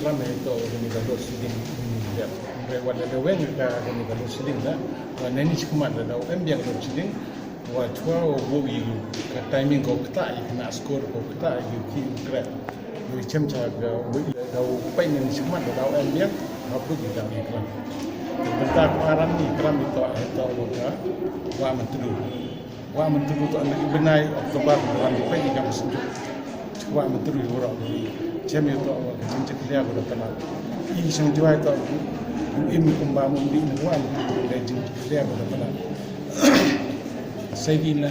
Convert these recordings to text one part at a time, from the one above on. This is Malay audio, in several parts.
iklam itu kami kalau siding dia lewat ada wen kita kami kalau siding dah nani cuma ada em yang kalau siding wa chua wo yi ka timing ko kta na score ko kta yi ki grab yi chem cha ga wi da pai nani cuma ada em yang apa kita iklam bentar aran ni iklam itu wa mentru tu anak benai Oktober dalam pai ni kami sejuk wa mentru orang chem itu kami cek dia ko da i sang Jowai tu im kumba mun di wa da jin dia ko da saya gila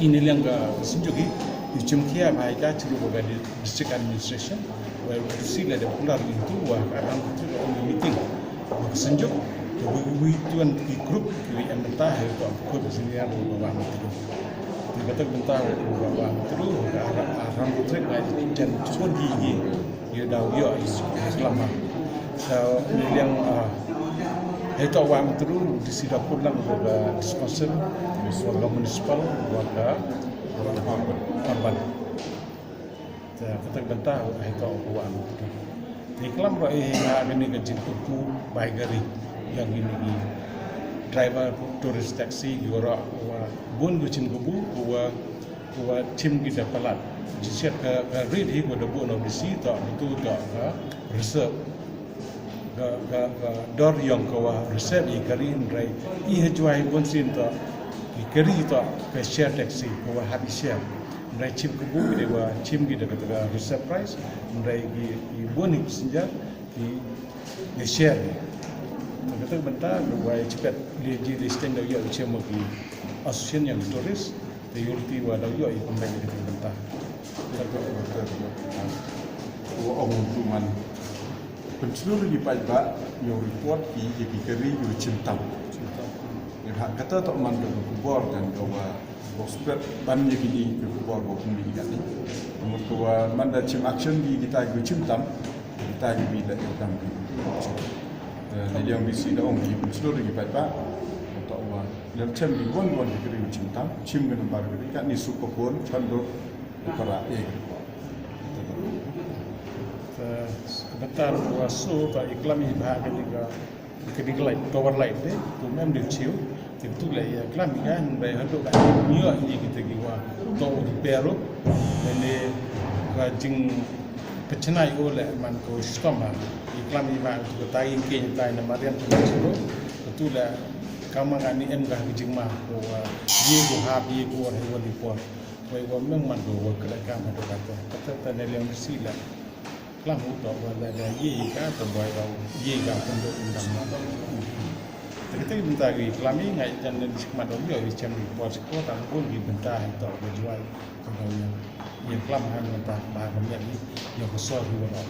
ini yang sejuki Yachem kia baik aja cuba bagi district administration, where sila ada pular itu wah kadang itu ada meeting, sejuk, we tuan di grup we yang mentah itu aku bersini ada bawa menteri, kita mentah bawa menteri, arang putri ngai dan cuba gigi, dia dah yo selama, so ini yang itu awam terus disida pulang kepada dispensor, warga municipal, warga korban. Kita bentah itu awam. Iklam rai ini kerja kuku baik kari yang ini driver tourist taxi orang bun kucing kabu, kuat chim kita pelat. Jika kari ini kuda bun obisi tak betul tak reserve. Dor yang kawa resep kari indrai Jowai pun sinta kari itu ke share taxi kawa habis share indrai chim kabu dewa chim kita kata resep price indrai pun itu senja di share kata bentar Jowai cepat dia listing dah yo Yachem bagi asosiasi yang turis priority wa dah yo pembeli kita bentar orang tuman penseluruh di pajak yang report di kari Yachem tam. Yang kata tak mandang kubur dan kawa bospet ban yang ini kubur bokung di kat ni. Namun kawa mandang chim action di kita Yachem tam kita bila tam. Jadi yang bisi dah orang di penseluruh di pajak tak wa Yachem di bon di kari Yachem tam chim dengan bar kari kat ni super pun panduk para bentar wasu tak iklam ini bahagian juga keding light tower light deh tu memang dia ciu itu lah ya iklam kan bayi hendak kat dunia ini kita kiwa tau di Peru dan ni rajin pecenai oleh manko sistem iklam ini bahagian juga tayin kini tayin namarian tu ciu itu lah kamang ani emgah kijing mah dia go happy go orang di pon bayi memang manko kerja kami tu kata tanah yang bersila kelam untuk wala ye ka terbaik tau ye ka penduk undang mana kita bentar lagi kelam ni ngai jan di semat dia Yachem di pos ko tang pun di bentar itu berjual kalau yang kelam han bentar bahagian ni yang besar di orang